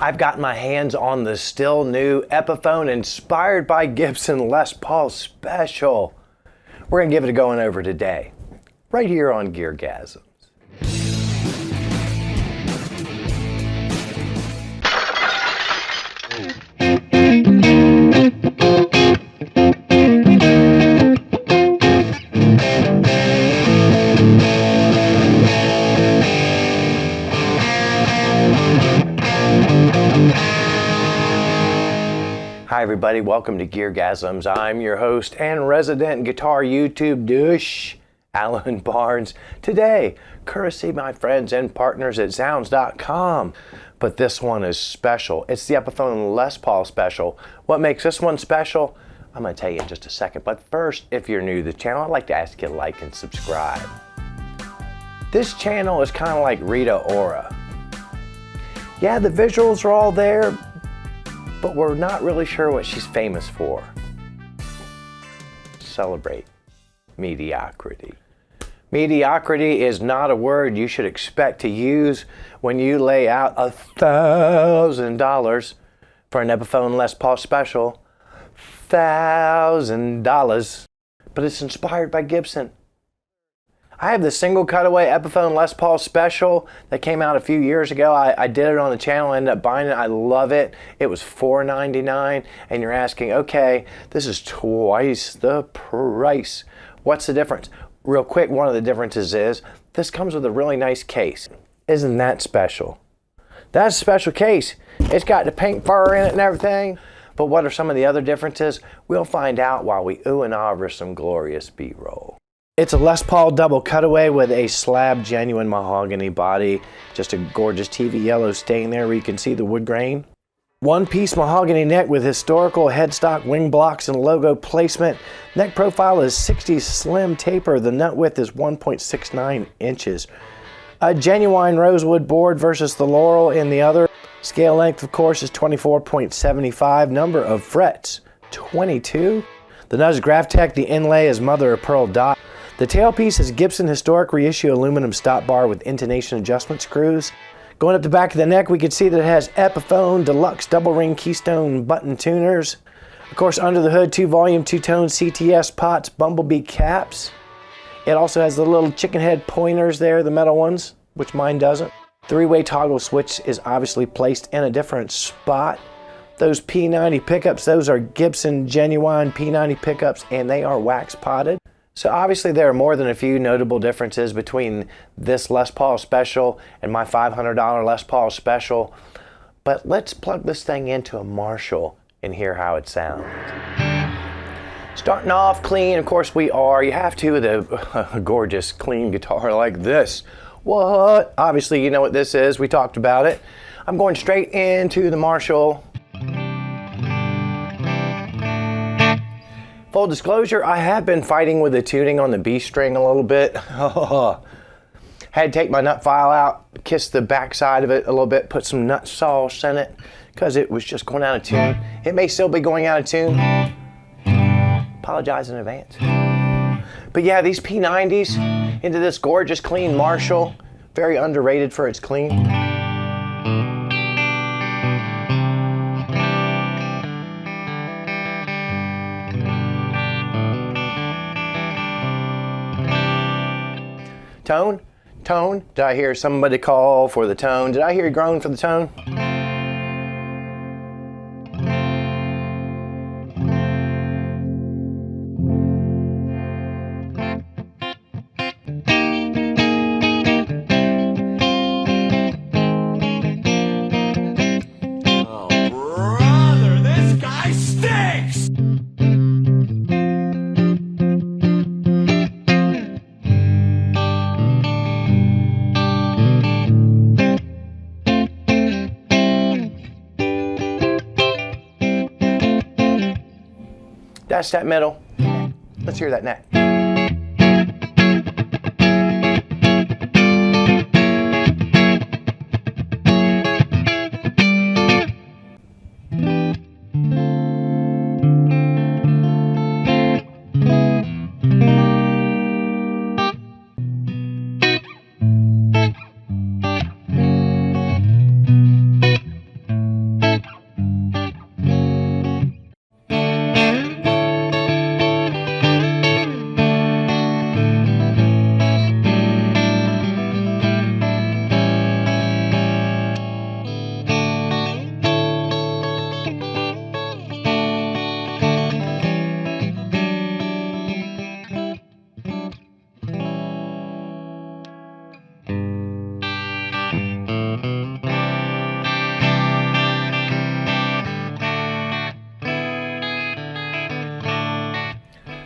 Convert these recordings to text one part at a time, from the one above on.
I've got my hands on the still new Epiphone inspired by Gibson Les Paul Special. We're going to give it a going over today, right here on GearGasms. Hi everybody, welcome to GearGasms. I'm your host and resident guitar YouTube douche, Alan Barnes. Today, courtesy my friends and partners at sounds.com. But this one is special. It's the Epiphone Les Paul Special. What makes this one special? I'm going to tell you in just a second. But first, if you're new to the channel, I'd like to ask you to like and subscribe. This channel is kind of like Rita Ora. Yeah, the visuals are all there, but we're not really sure what she's famous for. Celebrate mediocrity. Mediocrity is not a word you should expect to use when you lay out $1,000 for an Epiphone Les Paul Special. $1,000, but it's inspired by Gibson. I have the single cutaway Epiphone Les Paul Special that came out a few years ago. I did it on the channel, ended up buying it. I love it. It was $4.99, and you're asking, okay, this is twice the price. What's the difference? Real quick, one of the differences is this comes with a really nice case. Isn't that special? That's a special case. It's got the pink fur in it and everything. But what are some of the other differences? We'll find out while we ooh and ah over some glorious B-roll. It's a Les Paul double cutaway with a slab genuine mahogany body. Just a gorgeous TV yellow stain there where you can see the wood grain. One-piece mahogany neck with historical headstock wing blocks and logo placement. Neck profile is 60 slim taper. The nut width is 1.69 inches. A genuine rosewood board versus the laurel in the other. Scale length, of course, is 24.75. Number of frets, 22. The nut is Graphtec. The inlay is mother of pearl dot. The tailpiece is Gibson historic reissue aluminum stop bar with intonation adjustment screws. Going up the back of the neck, we can see that it has Epiphone Deluxe double ring keystone button tuners. Of course, under the hood, 2-volume, 2-tone CTS pots, bumblebee caps. It also has the little chicken head pointers there, the metal ones, which mine doesn't. 3-way toggle switch is obviously placed in a different spot. Those P90 pickups, those are Gibson genuine P90 pickups, and they are wax potted. So obviously there are more than a few notable differences between this Les Paul Special and my $500 Les Paul Special. But let's plug this thing into a Marshall and hear how it sounds. Starting off clean, of course we are. You have to with a gorgeous clean guitar like this. What? Obviously you know what this is. We talked about it. I'm going straight into the Marshall. Full disclosure, I have been fighting with the tuning on the B string a little bit. Had to take my nut file out, kiss the back side of it a little bit, put some nut sauce in it, because it was just going out of tune. It may still be going out of tune. Apologize in advance. But yeah, these P90s into this gorgeous clean Marshall, very underrated for its clean. Tone? Tone? Did I hear somebody call for the tone? Did I hear you groan for the tone? Oh, brother, this guy stinks! That's that middle. Let's hear that neck.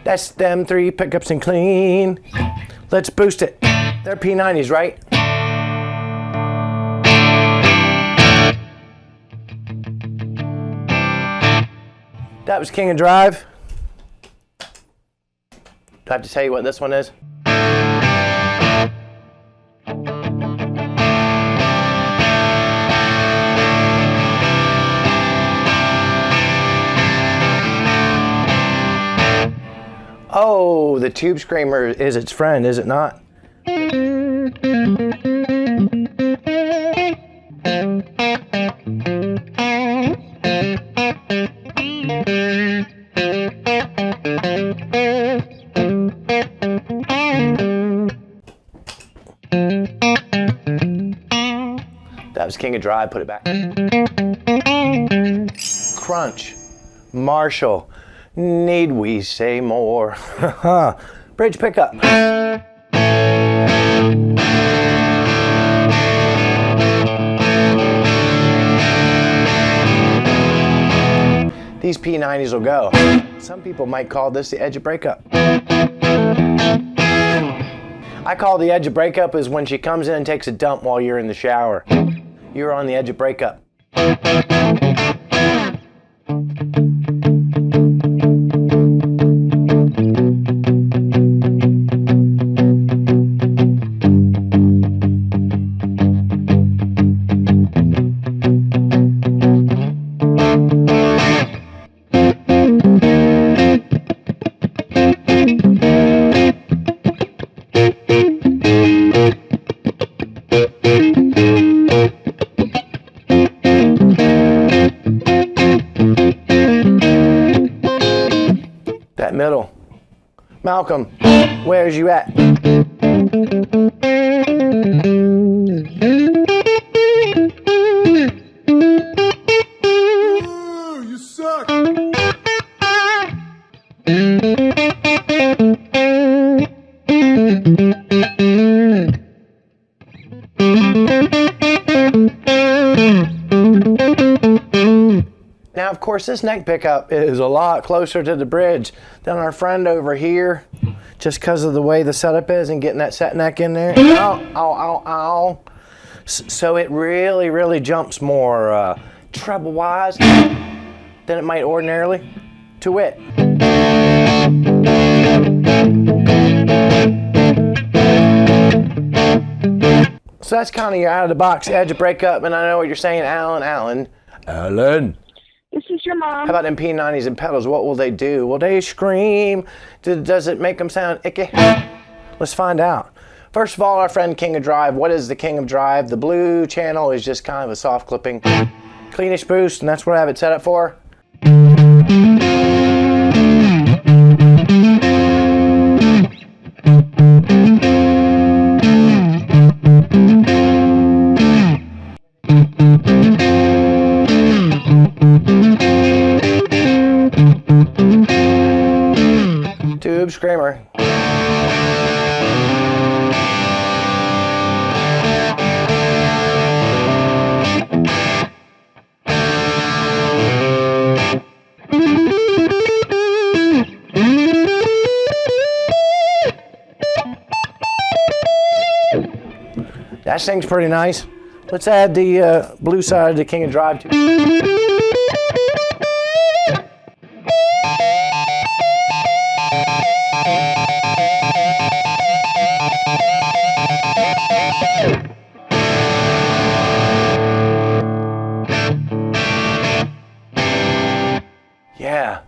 That's them 3 pickups and clean. Let's boost it. They're P90s, right? That was King of Drive. Do I have to tell you what this one is? Oh, the Tube Screamer is its friend, is it not? That was King of Drive, put it back. Crunch, Marshall, need we say more? Bridge pickup. These P90s will go. Some people might call this the edge of breakup. I call the edge of breakup is when she comes in and takes a dump while you're in the shower. You're on the edge of breakup. Middle. Malcolm, where's you at? Ooh, you suck. Now, of course, this neck pickup is a lot closer to the bridge than our friend over here, just because of the way the setup is and getting that set neck in there. Ow, ow, ow, ow. So it really, really jumps more treble-wise than it might ordinarily, to wit. So that's kind of your out-of-the-box edge of breakup, and I know what you're saying, Alan. This is your mom. How about them P90s and pedals? What will they do? Will they scream? Does it make them sound icky? Let's find out. First of all, our friend King of Drive. What is the King of Drive? The blue channel is just kind of a soft clipping, cleanish boost, and that's what I have it set up for. Tube Screamer. That thing's pretty nice. Let's add the blue side of the King of Drive too. Yeah.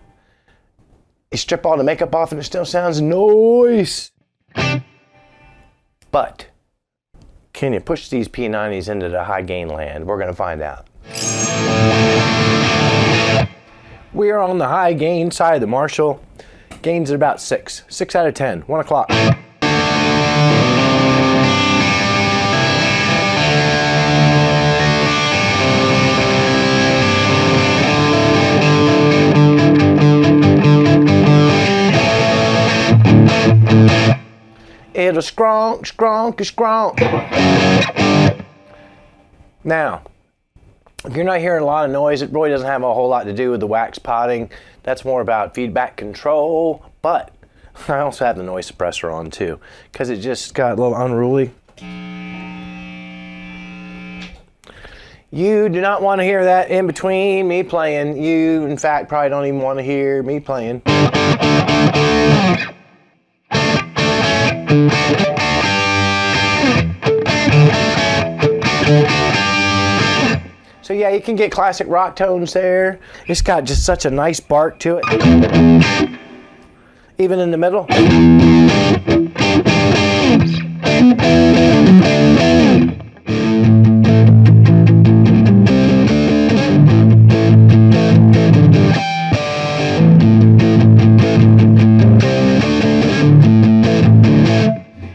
You strip all the makeup off and it still sounds nice. But can you push these P90s into the high gain land? We're going to find out. We are on the high gain side of the Marshall. Gains at about 6. 6 out of 10. 1 o'clock. It'll skronk, skronk, skronk. Now, if you're not hearing a lot of noise, it really doesn't have a whole lot to do with the wax potting. That's more about feedback control. But I also have the noise suppressor on too, because it just got a little unruly. You do not want to hear that in between me playing. You, in fact, probably don't even want to hear me playing. So yeah, you can get classic rock tones there. It's got just such a nice bark to it. Even in the middle.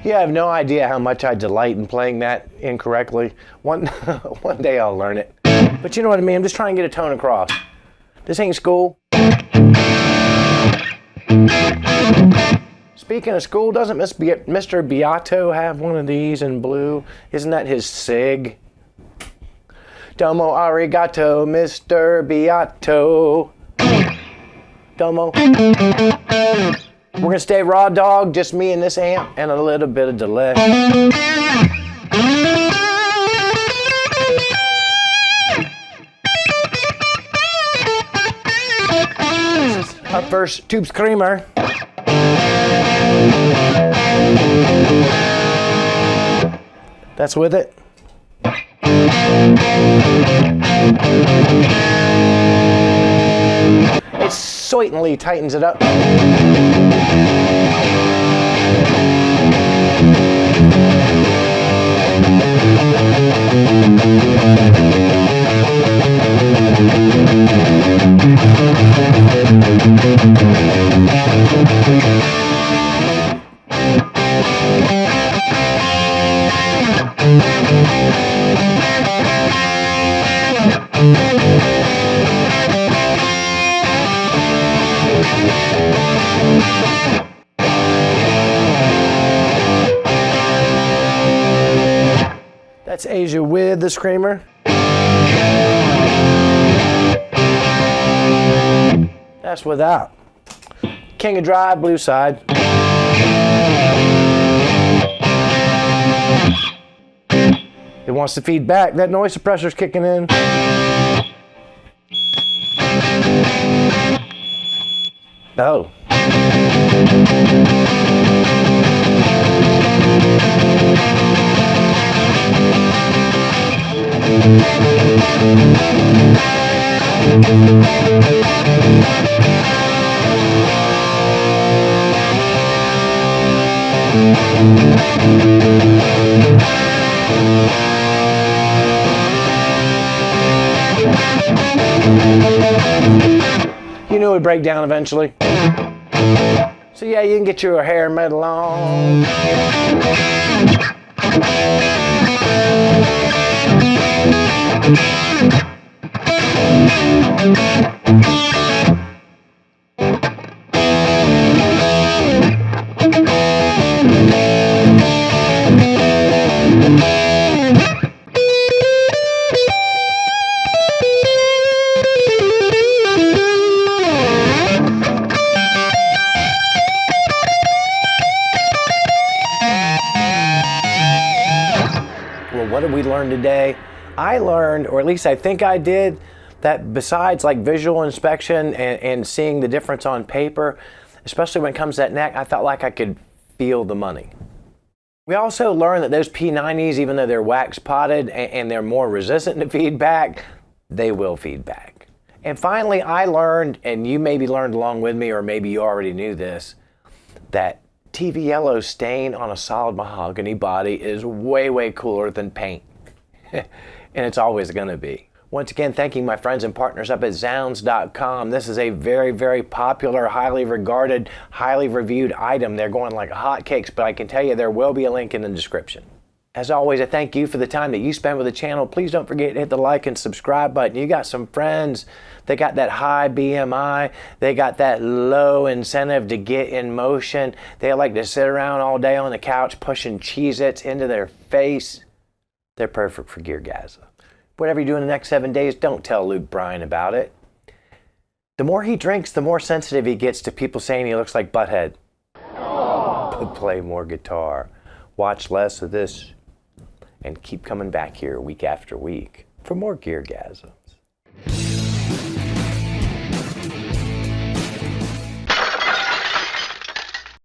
You have no idea how much I delight in playing that incorrectly. One day I'll learn it. But you know what I mean? I'm just trying to get a tone across. This ain't school. Speaking of school, doesn't Mr. Beato have one of these in blue? Isn't that his SIG? Domo arigato, Mr. Beato. Domo. We're going to stay raw dog, just me and this amp, and a little bit of delay. Our first tube screamer. That's with it. It certainly tightens it up. That's Asia with the screamer. That's without. King of Drive, blue side. It wants to feed back. That noise suppressor's kicking in. Oh. You knew it would break down eventually. So yeah, you can get your hair metal on. Well, what did we learn today? I learned, or at least I think I did, that besides like visual inspection and seeing the difference on paper, especially when it comes to that neck, I felt like I could feel the money. We also learned that those P90s, even though they're wax potted and they're more resistant to feedback, they will feedback. And finally, I learned, and you maybe learned along with me, or maybe you already knew this, that TV yellow stain on a solid mahogany body is way, way cooler than paint. And it's always going to be. Once again, thanking my friends and partners up at Zounds.com. This is a very, very popular, highly regarded, highly reviewed item. They're going like hotcakes, but I can tell you there will be a link in the description. As always, I thank you for the time that you spend with the channel. Please don't forget to hit the like and subscribe button. You got some friends that got that high BMI. They got that low incentive to get in motion. They like to sit around all day on the couch pushing Cheez-Its into their face. They're perfect for GearGasms. Whatever you do in the next 7 days, don't tell Luke Bryan about it. The more he drinks, the more sensitive he gets to people saying he looks like Butthead. play more guitar, watch less of this, and keep coming back here week after week for more GearGasms.